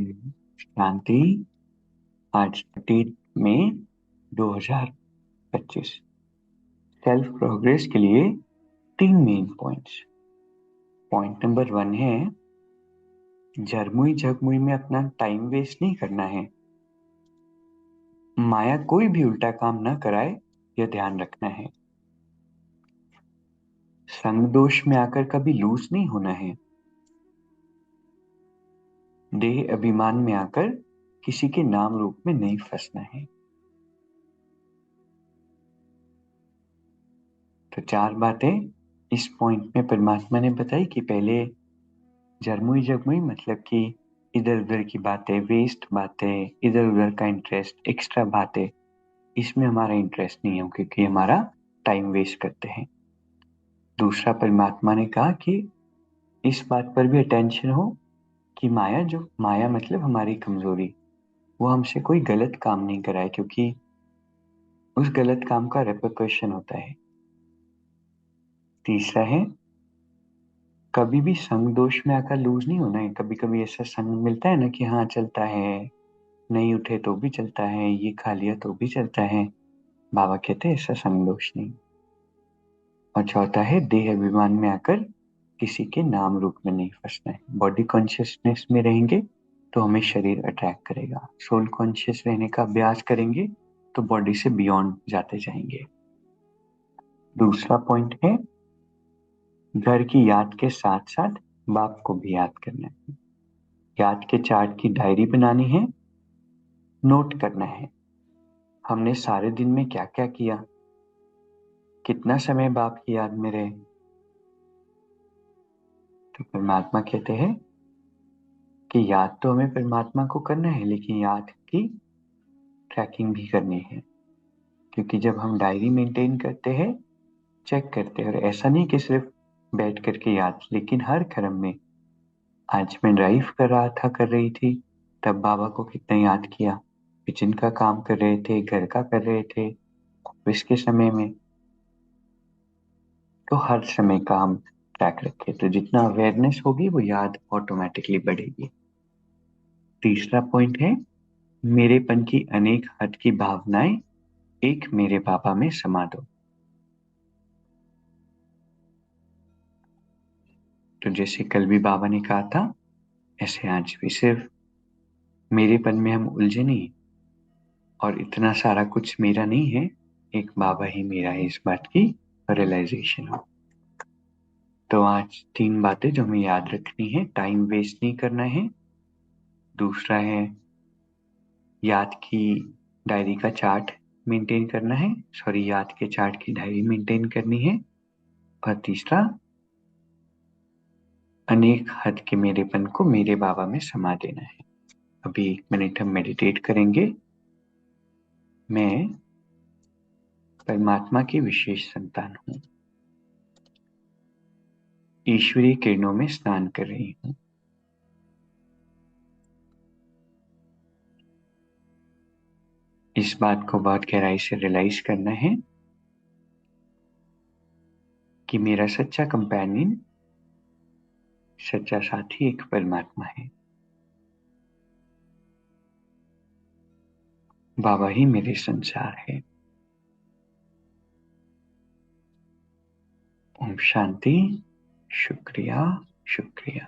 शांति। आज 30 मई 2025। Self progress के लिए 3 मेन पॉइंट्स। पॉइंट नंबर 1 है झरमुई झगमुई में अपना टाइम वेस्ट नहीं करना है। माया कोई भी उल्टा काम न कराए, यह ध्यान रखना है। संग दोष में आकर कभी लूज नहीं होना है। देह अभिमान में आकर किसी के नाम रूप में नहीं फंसना है। तो 4 बातें इस पॉइंट में परमात्मा ने बताई कि पहले झरमुई झगमुई मतलब कि इधर उधर की बातें, वेस्ट बातें, इधर उधर का इंटरेस्ट, एक्स्ट्रा बातें, इसमें हमारा इंटरेस्ट नहीं है क्योंकि हमारा टाइम वेस्ट करते हैं। दूसरा, परमात्मा ने कहा कि इस बात पर भी अटेंशन हो कि माया मतलब हमारी कमजोरी, वो हमसे कोई गलत काम नहीं कराए क्योंकि उस गलत काम का रेपरकशन होता है। तीसरा है कभी भी संग दोष में आकर लूज नहीं होना है। कभी कभी ऐसा संग मिलता है ना कि हाँ चलता है, नहीं उठे तो भी चलता है, ये खा लिया तो भी चलता है। बाबा कहते हैं ऐसा संग दोष नहीं। और चौथा है देह अभिमान में आकर किसी के नाम रूप में नहीं फंसना है। बॉडी कॉन्शियसनेस में रहेंगे तो हमें शरीर अट्रैक्ट करेगा। सोल कॉन्शियस रहने का अभ्यास करेंगे तो बॉडी से बियॉन्ड जाते जाएंगे। दूसरा पॉइंट है घर की याद के साथ साथ बाप को भी याद करना है। याद के चार्ट की डायरी बनानी है, नोट करना है हमने सारे दिन में क्या क्या किया, कितना समय बाप की याद में रहे। तो परमात्मा कहते हैं कि याद तो हमें परमात्मा को करना है लेकिन याद की ट्रैकिंग भी करनी है। क्योंकि जब हम डायरी मेंटेन करते हैं, चेक करते हैं, और ऐसा नहीं कि सिर्फ बैठ करके याद, लेकिन हर कर्म में, आज मैं ड्राइव कर रहा था, कर रही थी, तब बाबा को कितना याद किया, किचन का काम कर रहे थे, घर का कर रहे थे, ऑफिस के समय में, तो हर समय का हम ट्रैक रखें तो जितना अवेयरनेस होगी वो याद ऑटोमेटिकली बढ़ेगी। तीसरा पॉइंट है मेरेपन की अनेक हद की भावनाएं एक मेरे बाबा में समा दो। तो जैसे कल भी बाबा ने कहा था, ऐसे आज भी सिर्फ मेरेपन में हम उलझे नहीं और इतना सारा कुछ मेरा नहीं है, एक बाबा ही मेरा है, इस बात की रियलाइजेशन हो। तो आज 3 बातें जो हमें याद रखनी है। टाइम वेस्ट नहीं करना है। दूसरा है याद की डायरी का चार्ट मेंटेन करना है, सॉरी, याद के चार्ट की डायरी मेंटेन करनी है। और तीसरा, अनेक हद के मेरेपन को मेरे बाबा में समा देना है। अभी 1 मिनट हम मेडिटेट करेंगे। मैं परमात्मा की विशेष संतान हूँ, ईश्वरीय किरणों में स्नान कर रही हूँ। इस बात को बहुत गहराई से रियलाइज करना है कि मेरा सच्चा कंपेनियन, सच्चा साथी एक परमात्मा है। बाबा ही मेरे संसार है। ओम शांति। शुक्रिया, शुक्रिया।